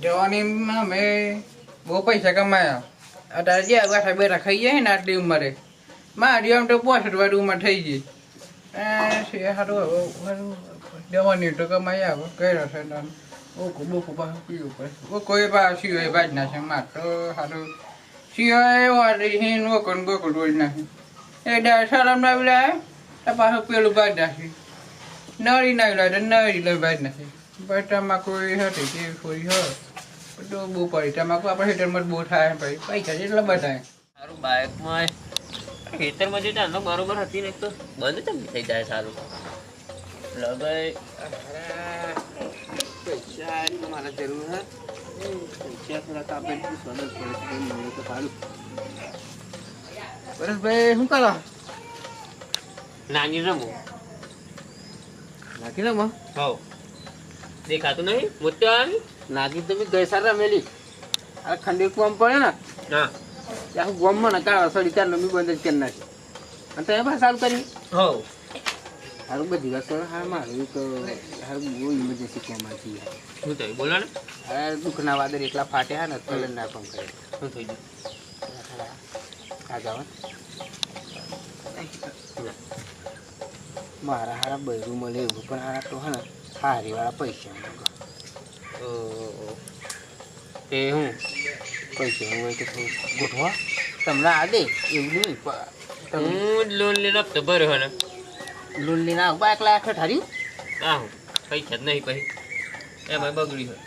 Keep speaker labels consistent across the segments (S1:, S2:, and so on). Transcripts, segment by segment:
S1: જવાનીમાં મેં બહુ પૈસા કમાયા. અત્યારે જે બેઠા બેઠા ખાઈ જાય ને આટલી ઉંમરે મારી આમ તો 65 વાળી ઉંમર થઈ ગઈ. સારું જવાની તો કમાઈ આવો કર્યો છે. ઓકું બોકું પાછું પીવું પડે. કોઈ પાછું સિવાય બાજ નાખે માર તો સારું સિવાય વાળી હિન ઓકન ગોકું ડોળી નાખી એ શરમ ના લાવે પાછું પેલું બાજ નાખી નળી ના લાવે નળી લઈ બાજ નાખી. ભાઈ તમાકુ હતી તે થોડી હોય તો બહુ પડી તમાકુ આપણે હેઠળમાં બહુ થાય ભાઈ પૈસા જેટલા બધાય.
S2: સારું બાઇકમાં ખેતરમાં જે ચાંદો બરોબર હતી ને તો બંધ કેમ થઈ જાય સારું લગાઈ પૈસા મારા જરૂર હે પૈસા થોડા કાપે સ્વાદ પડે મળે તો સારું.
S1: પરેશભાઈ શું કરો?
S2: નાની રમો
S1: નાખી રમો.
S2: હો દેખાતું નહીં મોટો આવી
S1: નાખી તો બી ગઈ સાર રમેલી. આ ખંડી કોમ પડે ને
S2: હા
S1: ત્યાં ગોમમાં ને કાળા સડી ચાર રમી બંધ જ કરી નાખી અને તમે પણ સારું કરી.
S2: હો
S1: સારું બધી વસ્તુ હા મારું તો સારું બહુ ઇમરજન્સી કોમમાંથી
S2: શું થયું બોલો ને.
S1: અરે દુઃખના વાદળ એટલા ફાટ્યા ને કલર ના કોમ કરે.
S2: શું થઈ ગયું
S1: આ જાવ મારા હારા બૈરું મળે એવું પણ હારા તો હા ને હારીવાળા પૈસા
S2: તે હું
S1: પૈસા હોય તો થોડું ગોઠવા તમને આ દે એવું નહીં.
S2: હું લોન લઈને આપતો ભર્યો ને
S1: લોન લઈને આવું 1 લાખ ઠાર્યું.
S2: આહું પૈસા જ નહીં પછી એમાં બગડી હોય.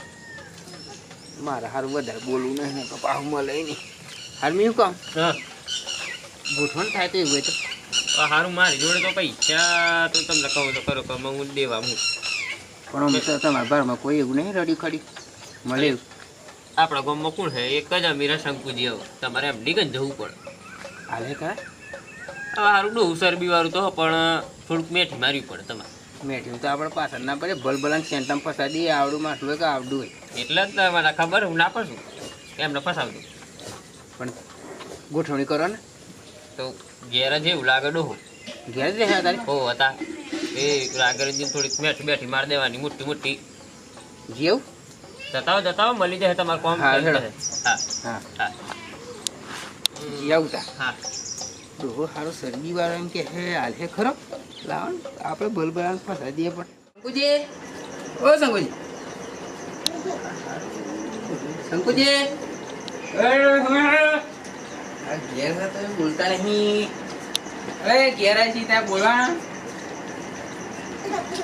S1: મારા હારું વધારે બોલવું નહીં ને કપાહું મળે નહીં. હાર મેં શું કામ
S2: હા
S1: ગોઠવણ થાય તો એવું હોય તો
S2: સારું મારી જોડે તો પૈસા તો તમને કહું તો કરો કે હું દેવા હું
S1: પણ આમ તો તમારા ઘરમાં કોઈ એવું નહીં રડી ખડી મળે એવું.
S2: આપણા ગામમાં કોણ છે એક જ અમીરા શંકુજી આવું તમારે એમ લીગન જવું પડે.
S1: હાલે કરે
S2: હવે સારું ડોહું ચરબી વાળું તો પણ થોડુંક મેઠી મારવી પડે તમારે.
S1: મેઠ્યું તો આપણે પાછળ ના પડે ભલભલાને સેન્ટમ ફસાદી આવડું માટલું હોય કે આવડું હોય.
S2: એટલે જ તમારે ખબર હું ના પડશું એમને ફસાવતું
S1: પણ ગોઠવણી કરો ને
S2: તો ઘેર જેવું લાગે ડોહું
S1: ઘેર જ રહે તારી
S2: હો હતા એ રાગરજી થોડીક મેઠી બેઠી મારી દેવાની મોટી મોટી
S1: જેવું
S2: જતાઓ મળી જાય તમારે કોમ.
S1: હા,
S2: હા
S1: હા
S2: હા
S1: જેવું તા
S2: હા
S1: ડોહો સારો શરદી વાળો એમ કે હે હાલ હે ખરો લાવો ને આપણે ભલભલાને ફસા દઈએ. પણ શંકુજી ઓ શંકુજી શંકુજી ઘેર તો બોલતા નહીં. અરે ઘેર આવી ત્યાં બોલવા.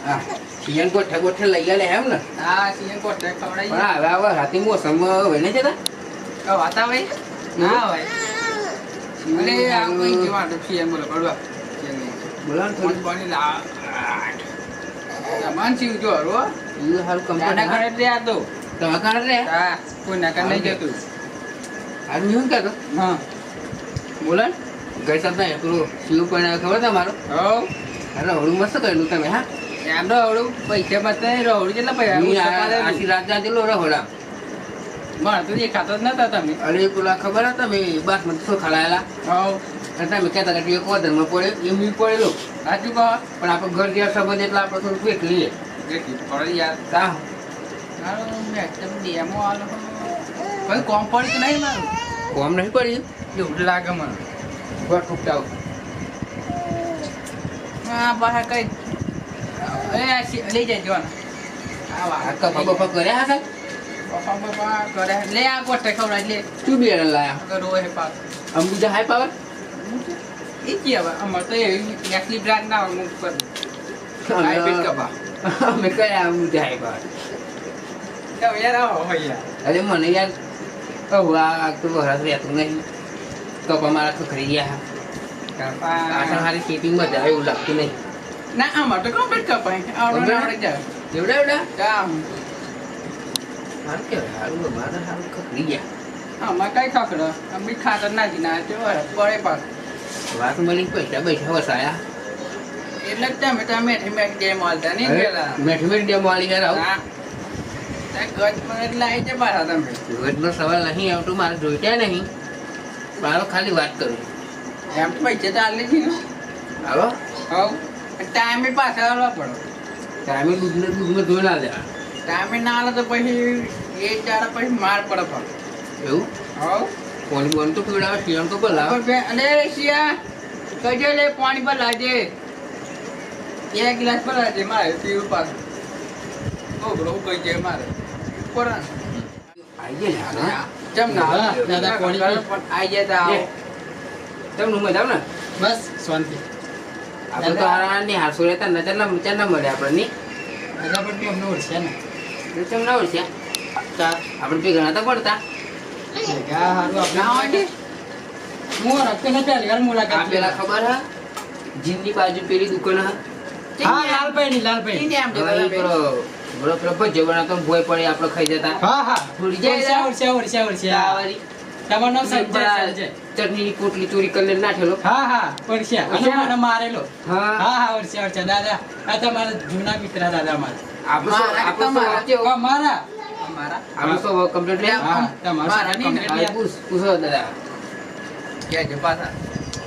S1: હા સિયન ગોઠે ગોઠે લઈ ગયા એમ ને. હા સિયન ગોઠે ખવડાવી. પણ હવે હવે હાથી મોસમ હોય ને જતા વાતા ભાઈ ના હોય. અરે આ કોઈ કેવા તો સિયન બોલો પડવા બોલાન થોડી પાણી લા સામાન સીવ જો હરો ઈ હાલ કમ્પ્લીટ કરે રે આ તો તમે કરે રે. હા કોઈ ના કર નહીં જતું આ ન્યુ કે તો હા બોલો ગઈ સાતા એકલો સીવ પણ ખબર તમારો. હો અરે હળું મસ્ત કરેલું તમે. હા એમ તો હળું પૈસા બતાય રહોડું કેટલા પૈસા આશી રાત જાતેલો રહોડા મારે તો દેખાતો જ નતા તમે. અરે પેલા ખબર હતા તમે બાસમતી શો ખલાયેલા. હો તમે કહેતા કે એક વધરમાં પડે એમ બી પડેલો સાચું કહો. પણ આપણે ઘર જ્યાં સંબંધ એટલે આપણે થોડું વેઠ લઈએ પડે યાર. તા ડેમો આલો કોઈ કોમ પડી તો નહીં મારું કોમ નહીં પડ્યું એવું લાગે મને. ઘર ટૂંકટાવ હા બહાર કઈ લઈ જાય જવાના કપા બપા કર્યા હશે. પપ્પા બપા કરે લે આ ગોઠે ખવડાય લે તું બે લાયા રોય પાસ અંબુજા હાઈ પાવર એ કે હવે અમાર તો એવી નેકલી બ્રાન્ડ ના હું કરું હાઈ પેટ કપા અમે કયા અંબુજા હાઈ પાવર તો યાર આવો હોય યાર. અરે મને યાર કહું આ તો વરસ રહેતું નહીં કપા મારા ખખરી ગયા કપા આ સારી ખેતી મજા એવું લાગતું નહીં. ના આમાં તો કમ્પ્લીટ કપાય આવડે આવડે જાય એવડા એવડા કામ સારું કેવાય. સારું મારે સારું ખખરી ગયા. આમાં કઈ ખખડો બી ખાતર નાખી ના પડે પાસ વાત મળી પૈસા પૈસા વસાયા એટલે જ તમે મેઠી મેઠી ડેમ વાળતા નહીં પેલા મેઠી મેઠી ડેમ વાળી યાર આવું ગજ એટલે આવી છે પાછા તમે. ગજનો સવાલ નહીં આવતો મારે જોઈતા નહીં મારો ખાલી વાત કરું એમ તો પૈસા ચાલે છે ને હાલો હવ ટાઈમે પાછા આવવા પડો. ટાઈમે દૂધમાં ધોઈ ના દેવા ટાઈમે ના આવે તો પછી એ તારા પછી માર પડે પણ
S2: એવું
S1: હવ
S2: પાણી બોન તો પીવડાવે શિયાળ તો બોલાવે
S1: અને શિયા કજે લે પાણી પર લાજે 1 ગ્લાસ પર લાજે મારે પીવું પાછું ઓગળો કઈ જાય મારે કોણ
S2: આઈ ગયા ને
S1: ચમ ના
S3: દાદા પાણી પી.
S1: પણ આઈ જાય તો આવો
S2: તમને મજા ને
S3: બસ શાંતિ.
S2: આપણે તો આરાની હારસો રહેતા નજર ના મળે આપણે ની
S3: દાદા પણ તું અમને ઓળખે ને.
S2: ચમ ના ઓળખ્યા આપણે બે ઘણા તો પડતા
S3: ભેગા હારું આપણે
S1: ના હોય ને
S3: હું રખતો ને પહેલી વાર
S2: આ
S3: મુલાકાત
S2: પેલા
S3: લીધી.
S2: ખબર હા જીમની બાજુ પેલી દુકાન હા
S3: હા લાલભાઈ
S1: ઈને આમ
S2: હવે ઈ પેલો ભજીયો બનાવતો ને ભોય પડે આપણે ખાઈ જતા
S3: હા હા
S2: ભૂલી જાય
S3: ઓળખ્યા.
S2: તાવારી
S3: તમારું નામ સંજય.
S2: ચટણીની પોટલી ચોરી કરીને નાખેલો
S3: હા હા ઓળખ્યા. અને મને મારેલો.
S2: હા
S3: હા હા ઓળખ્યા. દાદા આ તમારા જૂના મિત્ર દાદા મારા.
S2: આપણો
S1: તમારા.
S2: કેવો
S3: મારા
S1: મારા
S2: આપણો તો કમ્પ્લીટ રે
S3: હા તમારા
S1: મારા નહીં ને.
S3: complete
S2: આ પૂછો દાદા
S1: કે જે પાછા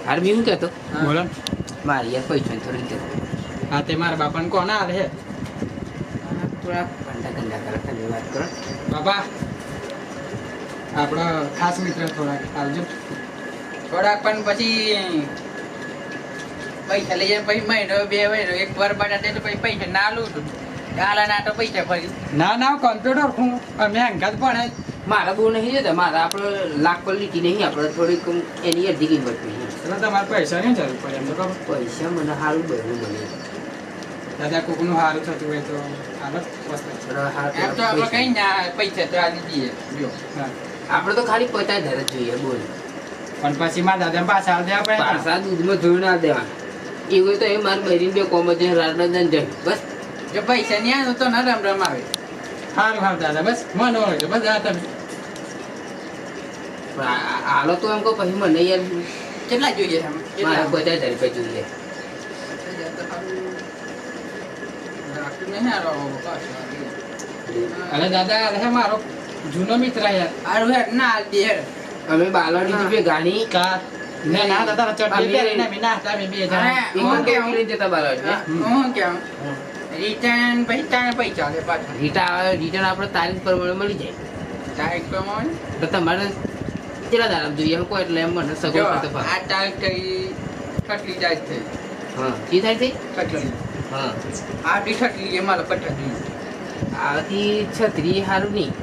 S2: હાર બી હું કહેતો
S3: બોલો ને.
S2: મારી યાર પૈસા થોડી જરૂર
S3: હા તે મારા બાપાને કોના હાલે હે
S2: થોડા ભંડા ગંડા કરે તમે વાત કરો
S3: બાપા આપણો ખાસ મિત્ર થોડાક આવજો.
S1: થોડાક પણ પછી પૈસા લઈ જાય પછી મહિનો 2 મહિનો એક વાર બટાટે તો પછી પૈસા ના લઉં છું આલા ના તો પૈસા ફરી
S3: ના ના કોમ્પ્યુટર હું અમે અંગત પણ
S2: મારા બહુ નહીં જતા મારા આપણે લાખ પર લીટી નહીં આપણે થોડીક એની અડધી કિંમત નહીં
S3: એટલે તમારે પૈસાની જરૂર પડે એમ તો કહો.
S2: પૈસા મને સારું બહેરું મને
S3: દાદા કોકનું સારું થતું હોય તો હાલો વસ્તુ.
S1: એમ તો આપણે કઈ ના પૈસા તો આલી દઈએ જો
S3: હા.
S2: આપણે તો ખાલી 50,000 જ જોઈએ બોલ
S3: પણ પછી મારા દાદાને પાછા હાલ દેવા પડે ને.
S2: પાછા દૂધમાં ધોઈ ના દેવાના એવું તો એ મારી બહેરી બે કોમ જ રાતના જાય બસ
S1: જો પૈસા નહીં આવે તો ના રમ રમ આવે
S3: સારું સારું દાદા બસ મને ઓળખજો બસ આ તમે
S2: પણ હાલો તો એમ કહો પછી મને યાર
S1: કેટલા જોઈએ છે આમ?
S2: મારા
S1: કેટલા?
S2: 50,000 રૂપિયા જોઈએ
S1: રાખતું નહીં હારો પાછો.
S3: અરે દાદા અરે હે મારો જૂનો મિત્ર યાર.
S1: હારું હેડ ના હાલ દે હેડ.
S2: અમે બાલાની જીપે ગાણી
S3: કા ના ના દાદા ચટણી
S2: અમે-
S3: પહેરીને અમે નાસ્તા અમે બે જણા.
S1: અરે,
S2: એમાં
S1: હું
S2: કેવું
S1: કેવું?
S2: લઈને જતા બાલાજી
S1: હા, હું કેમ રિટર્ન પછી તારે પૈસા લે પાછા
S2: રિટર્ન આપણે તારીખ પ્રમાણે મળી જાય
S1: તારીખ પ્રમાણે
S2: તો તમારે કેટલા દાડા જોઈએ કોઈ એટલે એમ મને
S1: જો
S2: સગવડ કરતો
S1: આ તારીખ કઈ કટલી જાય છે
S2: હા કી થાય છે
S1: કટલી
S2: હા
S1: આ ડી કટલી એ મારા કટલી
S2: આથી 36 હારું નહીં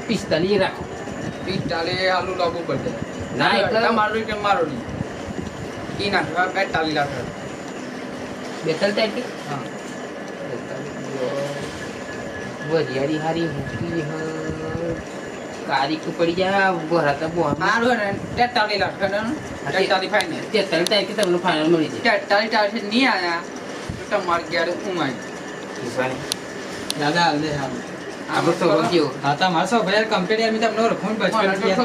S2: 45 રાખો
S1: પિસ્તાલે આલુ લાવવું પડશે
S2: ના, એટલે-
S1: તમારું કે મારું નહીં ઈ નાખવા 45 લાખ
S2: 42 તારીખે
S1: હા
S2: વરિયાળી હારી મૂકી કારીક પડી જાય ભરાતા બહુ
S1: મારું ને 43 લાખ 43 ફાઈનલ
S2: 43 તારીખે તમને ફાઇનલ મળી જાય
S1: 43 તારીખે નહીં આયા તો તમારે ક્યારે હું આવી
S2: વિશ્વાની.
S3: દાદા હાલ દે હાલ.
S2: આપણો સ્વભાવ કેવો
S3: હા તમારો સ્વભાવ યાર કમ્પ્લીટ યાર મેં તમને ઓળખું ને બચપન થી યાર.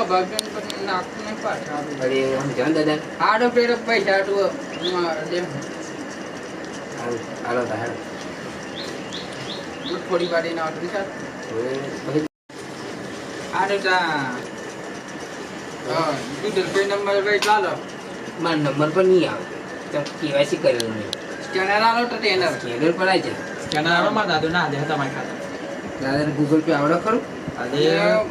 S1: નાખતું નહીં પાછા
S2: અરે સમજાવ ને દાદા
S1: આડો પેલો પૈસા તું
S2: હાલો તા હાલો
S1: દૂધ થોડી વાળી ના આવતી સર
S2: હવે
S1: આડો તા દૂધ પે નંબર ભાઈ ચાલો
S2: મારો નંબર પર નહીં આવે તો કેવાયસી કરેલું નહીં
S1: સ્કેનર આલો તો ટેનર
S2: સ્કેનર પર આવી જાય
S3: કેના આવડો મારા દાદુ ના દે તમારા ખાતા.
S2: દાદાને ગૂગલ પે આવડે ખરું
S3: અરે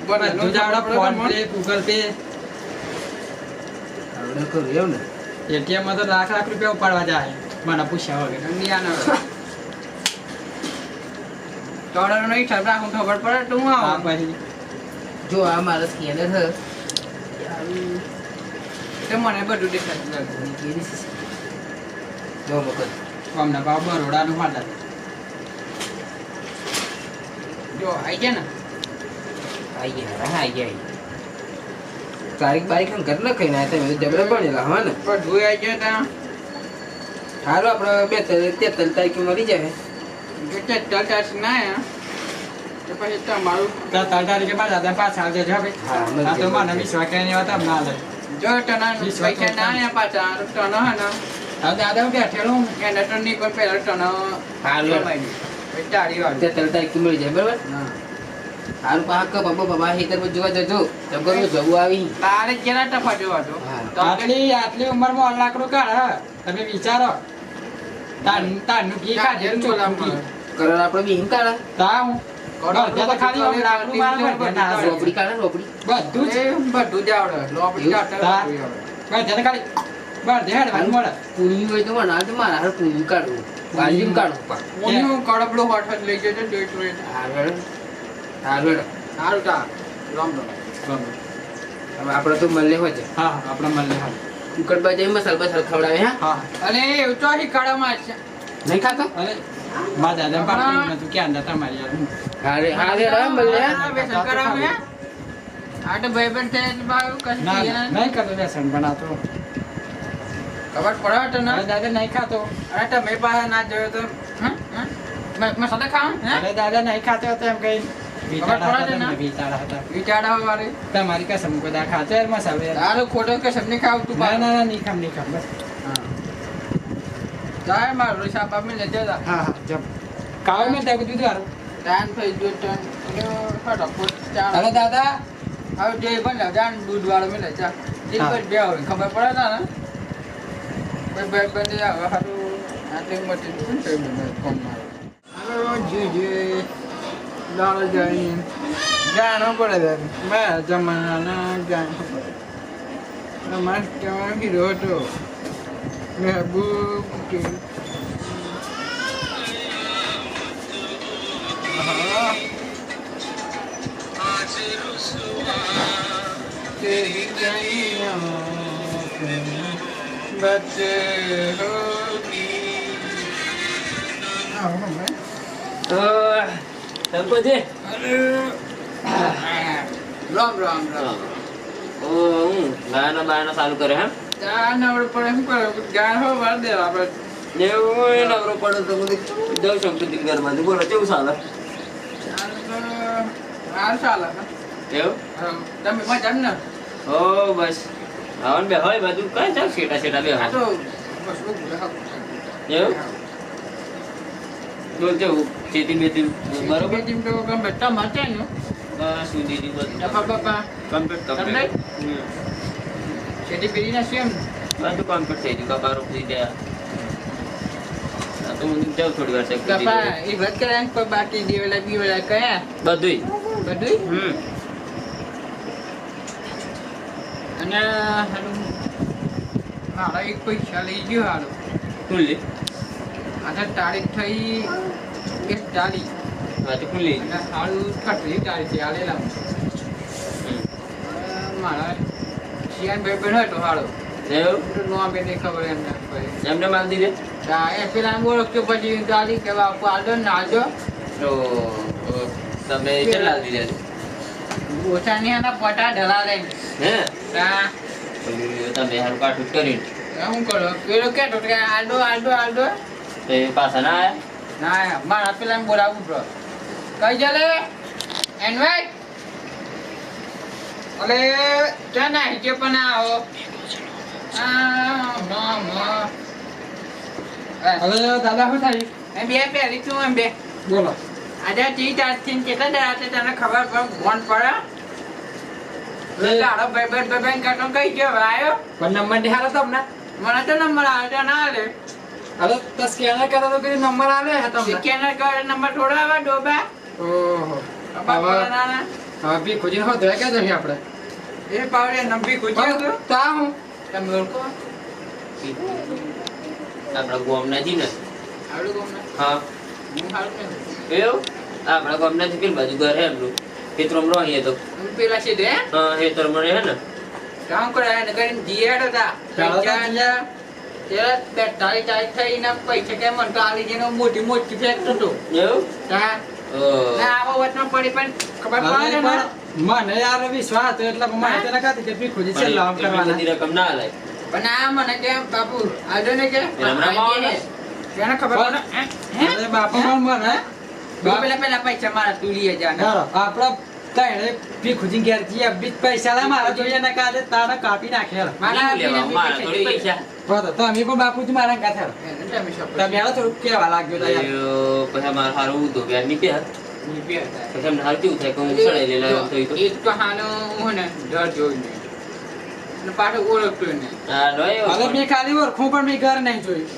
S3: બધું જ આવડે ફોન પે ગૂગલ પે
S2: આવડે ખરું એવું ને
S3: એટીએમ માં તો લાખ લાખ રૂપિયા ઉપાડવા જાય મને પૂછ્યા વગર.
S1: ટોડર નો હિસાબ રાખું ખબર પડે તો હું
S3: હા
S1: આવું
S3: પછી
S2: જો આ મારા સ્કેનર હે
S1: તો મને બધું દેખાતું
S2: જો મકર
S3: અમને ભાવ બરોડાનું માતા.
S1: જો આઈ ગયા ને
S2: આઈ ગયા હા આઈ ગયા તારીખ બારીખ ઘર ન ખાઈને આવ્યા તમે જબરા ભણેલા હા ને
S1: બધું આઈ ગયા ત્યાં
S2: હાલો આપણે 43 તારીખે મળી જાય
S1: જો ચાર ના આયા તો પછી તમારું
S3: તાર તારીખે મારા દાદા પાછા આવજે જો ભાઈ.
S2: હા, મળી
S3: આ તો
S2: જાય.
S3: મને વિશ્વાસ કઈ નહીં હોતા ના લે.
S1: જો ટના પૈસા ના આયા પાછા ટનો હે ને
S3: હવે દાદા હું બેઠેલો હું.
S1: એના તો નહીં પણ પેલા ટનો
S2: હાલો.
S1: ચારી વાર
S2: 43 તારીખે મળી જાય બરાબર
S1: હા
S2: હારું પાક બાબા હેતર પર જોવા જજો જબર જવું આવી
S1: તારે કેટલા ટપા જોવા તો
S2: હા.
S3: આટલી ઉંમરમાં 1 લાખ રૂપિયા કાઢ તમે વિચારો તારનું ઘી ખાધેલું ચોખ્ખું ઘી.
S1: કલર આપણે બી કાઢા
S3: તા હું ત્યાં તો ખાલી આમ લાકડું મારે ભરતા ના આવે.
S1: રોપડી કાઢે રોપડી
S3: બધું જ
S4: બધું જ આવડે લોબડી કાઢતા
S3: તા.
S4: બધું આવડે.
S3: ત્યાં ખાલી બસ હેડવાનું મળે.
S1: પૂરી હોય તો મને તો મારા હારે પૂરી કાઢવું બાજરી કાઢવું
S4: ઓનું કડબડું હોઠ જ લઈ જજો ડેટ વેટ.
S1: હારું
S4: સારું તા રામ રામ.
S1: હવે આપણે તો મળે હોય છે
S3: હા આપણે મળે હા
S1: કુકર બાજુ મસાલા બસાલા ખવડાવે હા
S3: હા
S4: અને એવું તો અહીં કડામાં છે.
S1: નહીં ખાતો
S3: અરે મારા દાદા પાડતું નતું ક્યાં હતા તમારી યાર
S1: હારે હારે રા મળે
S4: આ વ્યસન કરાવે હે? આ તો ભાઈબંધ છે એટલે બાયું કશું
S3: ના
S4: કહીએ ના.
S3: નહીં કરતો વ્યસન બનાવતો
S4: ખબર પડે તો ના.
S3: અરે દાદા નહીં ખાતો
S4: અરે તમે પાસે ના જોયો તો હં? હં? મસાલા ખાવા હે?
S3: અરે દાદા નહીં ખાતો હતો એમ કઈ વિચારા
S4: પડે
S3: હતા
S4: ને?
S3: તમને વિચારા હતા
S4: વિચારા વાળી
S3: તમારી કસમ બધા ખાતો યાર મસાલો યાર.
S4: તારું ખોટો કે સબની ખાવ તું
S3: ના
S4: પાછો.
S3: ના ના નહીં ખામ બસ
S4: જાય મારું સાપા મેં લેતે જા.
S3: હા હા જમ કાવ મેં ત્યાં કીધું હારું
S4: ટાઈમ થઈ ગયો ટાઈમ ફટાફટ ચાલ.
S3: અરે દાદા
S4: હવે જે બને જાન દૂધ વાળો મેં લે ચા એક
S3: હા.
S4: જ બે આવે ખબર પડે ના ને ભાઈ ભાઈ બને આવે હારું આટલી મોટી શું છે મને ફોન મારો હાલો જીજી દાળ જાય જાણો પડે મેં જમાના જાણ મસ્ત કેવા કીધો હતો મહેબૂબ કે तेरी गलियों पे बचे होगी.
S2: ગણપતિ
S4: રામ રામ રામ.
S2: ગાયના બાયના ચાલુ કરે હે
S4: ત્યાં નવડે પડે શું કરે ગાય હો વાર દેવા આપણે
S2: એવું એ નવરો પડે તો બધું જવું શંકર ઘરમાંથી બોલો કેવું ચાલે
S4: હાલ ચાલે
S2: એવું
S4: તમે મજા ને
S2: ઓ બસ આવન બે હોય બધું કઈ ચાલ છેટા છેટા બે
S4: આ
S2: હોય
S4: તો બસ
S2: એવું બોલ કેવું ખેતી બેતી બરોબર
S4: ટીમ તો ગમે ટમાટે ને
S2: બસ સુધી બધું
S4: બાપા
S2: કમ્પ્લીટ
S4: તમને? ખેતી પેરી ના સેમ
S2: બધું કમ્પ્લીટ થઈ ગયું કપા રોપી ગયા આ તો હું જાઉં થોડી વાર
S4: બાપા એ વાત કરે કોઈ બાકી દેવેલા બીવેલા કયા
S2: બધું
S4: બધું અને હાલું મારા એક પૈસા લઈ ગયો હાલો
S2: ખુલ્લી
S4: આજે તારીખ થઈ 41
S2: હા તો ખુલ્લી
S4: અને હાલું 38 તારીખે આલેલા મારા શિયાન ભાઈ બહેનો હતો હાલો
S2: એવું
S4: નો આપે નહીં ખબર એમ ના પડે
S2: એમને માલ દીધે
S4: એ પેલા ઓળખતો પછી ગાડી કે બાપુ આલજો ને આલજો
S2: તો તમે કેટલા દીધે
S4: ઓછા ની આના પટા ઢલા લઈને
S2: હે
S4: તા
S2: તમે હારું કાઠું કરીને
S4: શું કરો પેલો કેતો કે આલડો આલડો આલડો
S2: તો એ પાછા ના આયા
S4: ના મારા પેલા બોલાવું તો કઈ ચાલે એનવાય અલે ચા ના હિચે પણ આવો
S3: હવે દાદા શું થાય
S4: એમ બે પહેરી છું એમ બે
S3: બોલો
S4: આજે ટી ચારથી કેટલા દાડા તને ખબર પડે ફોન પડે તારો ભાઈ કાઢો કઈ ગયો આવ્યો
S3: પણ નંબર નિહાળો તમને
S4: મને તો નંબર આવ્યો ના આલે
S3: અરે તો સ્કેનર કરો તો કઈ નંબર આવે હે તમને
S4: સ્કેનર કરે નંબર થોડો આવે ડોબા
S3: ઓહો
S4: ખબર પડે ના ના
S3: હવે બી ખોજી હો તો કે જઈએ આપણે
S4: એ પાવડે નંબી ગુજ્યો તો
S3: તા હું
S4: તમે ઓળખો
S2: આપણા ગોમ નથી ને
S4: આવડું ગમે
S2: હા
S4: હું હારું ને
S2: એવું આપણા ગોમ નથી પેલી બાજુ ઘર હે એમનું ખેતરમાં રહીએ તો
S4: પેલા છે દે
S2: હા ખેતરમાં રહે ને
S4: કામ કરે ને કરીને જીયાડો તા ત્યારે 42 તારીખ થઈને પૈસા કેમ મને તો આલી જેનો મોટી મોટી ફેક્ટ હતો
S2: એવું
S4: તા ના આવો વચમાં પડી પણ ખબર પડે ને
S3: મને યાર વિશ્વાસ હતો એટલે મને તેને કાથી કે બી ખોજી છે લાવ કરવાના
S2: બધી રકમ ના લાય
S4: પણ આ મને કે બાપુ આજો ને કે
S2: રામ રામ આવો ને.
S4: તેને ખબર પડે હે
S3: અરે બાપા મને
S4: પેલા પૈસા મારા તું લઈ જા ને
S3: આપડા તણે બી ખોજી ઘેર જી બી પૈસા લા મારા જોઈએ ને કાજે તારા કાપી નાખેલ
S4: મારા
S2: લેવા મારા થોડી પૈસા
S3: બતો તમે પણ બાપુજી મારા કાથે
S4: તમે શોપ
S3: તમે આલો થોડું કેવા લાગ્યો તા યાર
S2: એ પછી મારા હારું તો વ્યાજ નીકળ્યા પછી એમને હાલ કેવું થાય કે હું ચડાઈ લેલા એમ થયું તો
S4: એક તો હાનો હું ને ડર જોઈ નહીં અને પાછો ઓળખતો નહીં
S2: હા નો
S3: હવે
S2: એવું
S3: મેં ખાલી ઓળખું પણ મેં ઘર નહીં જોયું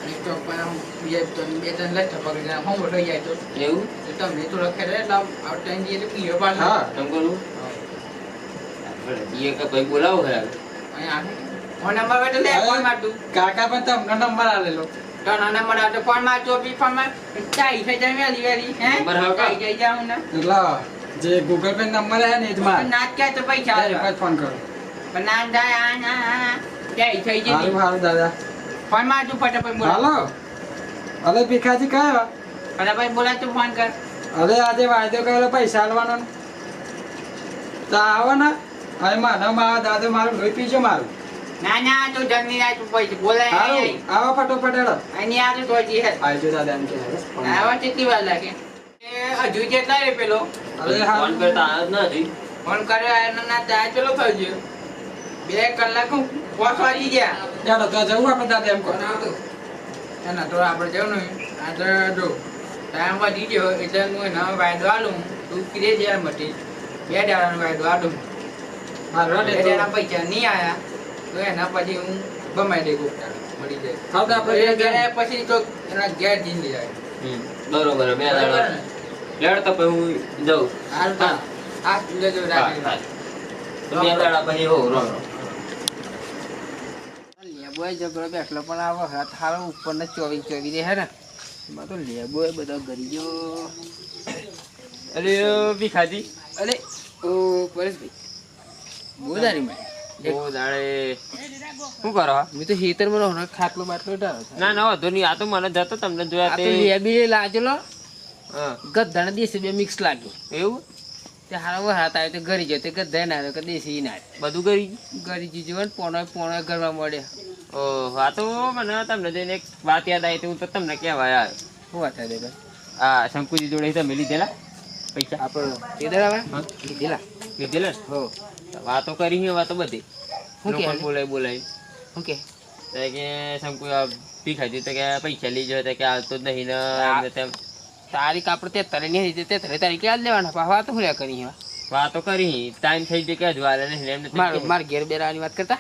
S1: અને ચોપા બે ત્રણ લઈ પકડી જાય હોમ થઈ જાય તો
S2: એવું
S1: તમે તો લખે રે એટલે આ ટાઈમ দিয়ে તો પીએ પાછા
S3: હા
S2: તમ કરું એ કે ભાઈ બોલાવો ખરા
S1: અહીંયા ફોન નંબર બેઠો લે ફોન મારતું
S3: કાકા પણ તમને નંબર આલેલો
S1: તો નાના મને તો ફોન મારતો બી ફોન માં ચાઈ થઈ જાય વેલી વેલી હે
S2: નંબર હવે કા?
S1: ચાઈ જઈ જાઉં ને
S3: એટલે જે ગૂગલ પે નંબર હે ને એ જ માર
S1: પણ નાચ ક્યાં તો પૈસા આવે
S3: એક જ ફોન કરો
S1: પણ ના જાય આ ચાઈ થઈ જઈ
S3: હારું હારું દાદા
S1: ફોન મારતું ફટાફટ બોલા
S3: હાલો અલે ભીખાજી કયો
S1: ફટાફટ બોલા તું ફોન કર
S3: અરે આજે વાયદો કરેલો પૈસા આલવાનો ને. તો આવો ને હવે માનો મારા દાદો મારું લોહી પીજો મારું
S1: ના ના તો જલ્દી રાખ પૈસા બોલાય
S3: હારું
S1: અહીં
S3: આવો ફટોફટ હેડો
S1: અહીં આ તો જોજી હે
S3: આવજો દાદા એમ કે
S1: આવા કેટલી વાર લાગે એ હજુ કેટલા રે પેલો
S3: અરે
S2: ફોન
S3: હારું
S2: કરતા આ જ નથી
S1: ફોન કર્યો એનો ના ચાર પેલો થઈ ગયો 2 કલાક પોસ વાગી ગયા
S3: હેડો તો જવું આપણે દાદા એમ કહો
S1: એના તો આપણે જવું ને આ તો જો ટાઈમ વધી ગયો એટલે હું એનો વાયદો આલું તું કીધે જ્યારે મટી 2 દાડાનો વાયદો આલું
S3: હારું
S1: 2
S3: હેડો
S1: દાડા પૈસા નહીં આયા તો એના પછી હું ગમાઈ દે કોકતા મળી જાય
S3: હાલ તો આપણે
S1: એ ગયા પછી તો એના ઘેર જીંદી જાય
S2: બરોબર બે દાડા લેડ તો પછી હું જાઉં
S1: હાલ તો આ લેજો
S2: હા,
S1: રાખી
S2: હા. તો બે દાડા પછી હો રો
S1: લેબોય જબરો બેઠલો પણ આવો હાથ હારો ઉપરને ચોવી દે હે ને એમાં તો લેબોય બધા ગરીજો
S2: અરે ભીખાજી
S1: અરે ઓ પરેશભાઈ બોદારી માં
S2: ઓ દાડે શું કરો
S1: મેં તો હેતર માં રહો ખાટલો બાટલો ડાળો
S2: ના ના વાંધો નહીં આ તો મને જતો તમને
S1: આ
S2: જોયા
S1: તો
S2: તે
S1: લેબી લાજેલો
S2: હા
S1: ગધાને દેશી બે મિક્સ લાગ્યો
S2: એવું
S1: તે હારો હાથ આવ્યો તે ગરી ગયો તે ગધા ના આવ્યો કે દેશી ના
S2: બધું કરી
S1: ગરી જીજો ને પોણો કરવા મળે
S2: ઓહ આ તો મને તમને જોઈને એક વાત યાદ આવી હતી હું તો તમને કહેવા આવ્યો
S1: શું વાત થાય ભાઈ
S2: આ શંકુજી જોડે તમે લીધેલા પૈસા
S1: આપણો કેદર આવે
S2: હા
S1: લીધેલા
S2: લીધેલા ને?
S1: હો
S2: વાતો કરી છે વાતો બધી
S1: શું કે
S2: લોકો બોલાય
S1: શું કે
S2: તો કે શંકુ આ ભીખાજી તો કે પૈસા લીધો તો કે આવતો જ નહીં ને એમ ને તેમ
S1: તારીખ આપણે 73 ની હતી 73 તારીખે આજ લેવાના પા વાત હું કરી એમાં
S2: વાતો કરી ટાઈમ થઈ ગયો કે હજુ હાલે નહીં એમને તેમ
S1: માર ઘેર બેરાવાની વાત કરતા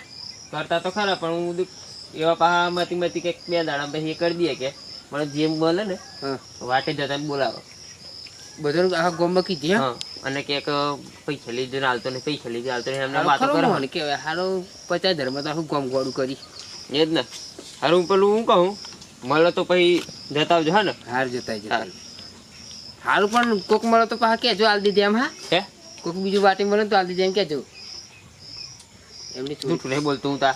S2: કરતા તો ખરા પણ હું એવા પાહા મતી કે 2 દાડા પછી એ કરી દઈએ કે મને જેમ બોલે ને
S1: હા
S2: વાટે જતા બોલાવો
S1: બધાનું આખા ગોમમાં કીધી હા
S2: હા અને કે પૈસા લીધો ને હાલતો નહીં પૈસા લીધો હાલતો નહીં એમને
S1: હારું
S2: વાતો
S1: ખરું
S2: કરો
S1: મને કહેવાય હારો 50 ધર્મ તો આખું ગોમ ગોળું કરી
S2: એ જ ને હારું હું પેલું હું કહું મળે તો પછી જતા આવજો હા ને
S1: હાર જતા હારું પણ કોક મળે તો પાછા કહેજો હાલ દીધી એમ હા
S2: હે
S1: કોક બીજું વાટી મળે તો હાલ દીધી એમ કહેજો એમની છોડી
S2: જૂઠું નહીં બોલતું હું તા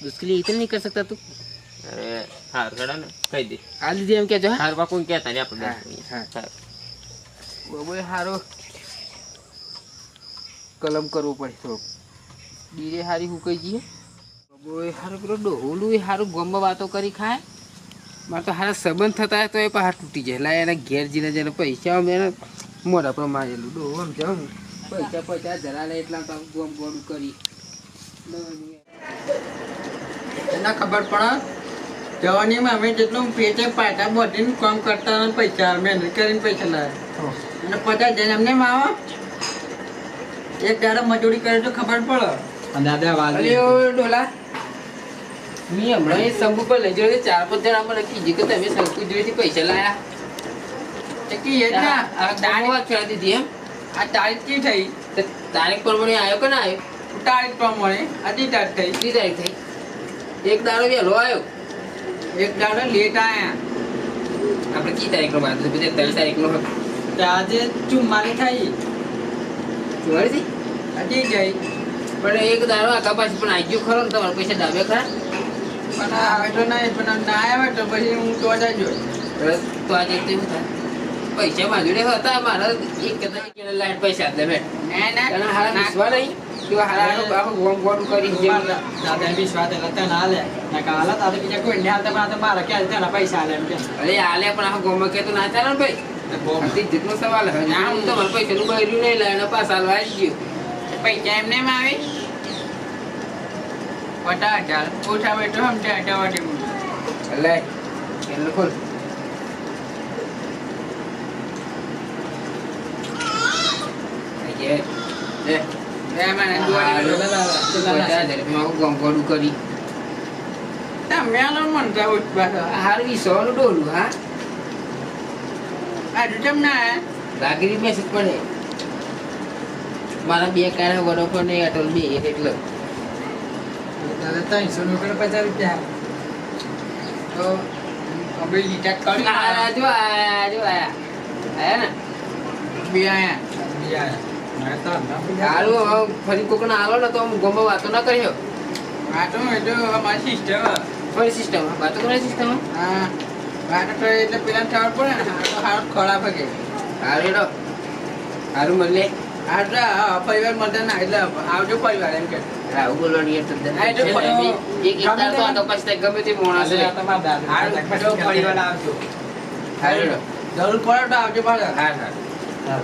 S1: મુશ્કેલી ઇતની નહીં કરી શકતા તું
S2: અરે હાર કડા ને કહી દે
S1: હાલ દીધી એમ કહેજો હા
S2: હાર પા કોઈ કહેતા નહીં આપણે
S1: હા,
S2: હાર.
S1: બબોય હારો કલમ કરવું પડે થોડુંક બીરે હારી હુકાઈ જઈએ બબોય હારો પેલો ડોહલું એ હારું ગોમમાં વાતો કરી ખાય મારે તો હારા સંબંધ થતા તો એ પાછા તૂટી જાય લા એના ઘેર જીને જેને પૈસા અમે એને મોઢા પર મારેલું ડોહો આમ જાઉં પૈસા 50 જરા લે એટલા તો ગોમ ગોળું કરી એના ખબર પડે જવાનીમાં અમે જેટલું પેચે પાટા બધીને કામ કરતા અને પૈસા મહેનત કરીને પૈસા લાવ્યા અને 50 જણ એમને આવો એક દાડો મજૂરી કરે તો ખબર પડે
S3: અને દાદા વાલ
S1: અરે ઓ ડોલા મી હમણાં એ શંભુ પર લઈ ગયો 4-5 જણા મને કીધું કે તમે શંકુ જોડેથી પૈસા લાયા ચકી એ જ ના આ તારીખ છોડી દીધી એમ આ તારીખ કી થઈ તો તારીખ પ્રમાણે આવ્યો કે ના આવ્યો તારીખ પ્રમાણે આજી તારીખ થઈ 3 તારીખ થઈ એક દાડો વહેલો આવ્યો એક દાડો લેટ આયા આપણે કી તારીખ નો માનતો 23 તારીખ નો
S3: આજે 44 થઈ
S1: જોડી આજી ગઈ પણ એક દાડો આખા પાછી પણ આવી ગયું ખરો ને તમારા પૈસા ડાબે ખરા પણ આવે તો નહીં પણ ના આવે તો પછી હું તો જાજો તો આજે તેવું થાય પૈસા માંગીને હતા મારા એક કદાચ લાઈન પૈસા આપે બેઠ ના હારા નાખવા નહીં તો હારા આખું ગોમ ગોમ કરી
S3: દાદા વિશ્વાસ હતા ના લે ના કાલા તારે બીજા કોઈ ને હાલતા પણ આ તો મારા ક્યાં તેના પૈસા આલે એમ કે
S1: અરે આલે પણ આખું ગોમ કે તો ના ચાલે ને ભાઈ અતિ જીતનો સવાલ હવે ના હું તો મારા પૈસાનું બહેર્યું નહીં લાઈને પાછા હાલવા આવી ગયું પૈસા એમને એમ આવે 50,000 ઓછા બેઠો સમજ્યા હટાવા લે કેટલું ખોલ
S4: તમે આલો મનતા ઉઠ પાછો
S1: હારું ઈસોનું ડોલું હા
S4: આ તો કેમ ના આયા?
S1: લાગી મેસેજ પડે મારા બે કાના વડોફોન ને અટલ બે એટલે
S3: દાદા 300 નું કરે 50 રૂપિયા
S4: તો અમે રિચાર્જ કરી
S1: આ જો આયા ને
S4: બે આયા
S3: બિયા મારે તો
S1: હારું હવે ફરી કોકને આલો ને તો હું ગમો વાતો ના કર્યો
S4: આ તો એ તો અમારી સિસ્ટમ
S1: ફરી સિસ્ટમ વાતો કરે સિસ્ટમ
S4: હા વાતો તો એટલે પેલા ખબર પડે ને આ તો હારો ખરાબ હકે
S1: હારું એડો હારું મળે
S4: આ તો પરિવાર મળે ના એટલે આવજો પરિવાર એમ કે
S1: આવું બોલવાની એટલે
S4: હા, એ તો
S1: એક તાર તો આ તો પછી ગમે તે મોણા છે
S3: તમારા દાદા
S4: હારું
S3: પછી પરિવાર આવજો
S1: હારું એડો
S4: જરૂર પડે તો આવજો પાછા
S1: હા હા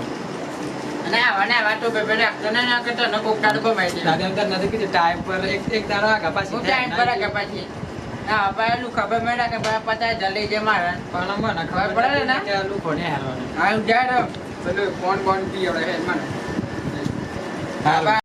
S4: અને આવા તો બે રાખતો ને ના કરતો ને કોક તારું કમાઈ દે
S3: દાદા એમ તો નથી કીધું ટાઈમ પર એક દાડો આગળ પાછી
S4: હું ટાઈમ પર કે પછી હા પાછું ખબર મેળા કે ભાઈ 50 જલ્દી જે મારે
S3: પણ મને
S4: ખબર પડે ને?
S3: કે આ લોકો ને હાલવાનું
S4: હા હું જાય પેલું ફોન બોન પી હવે મને
S3: હારું.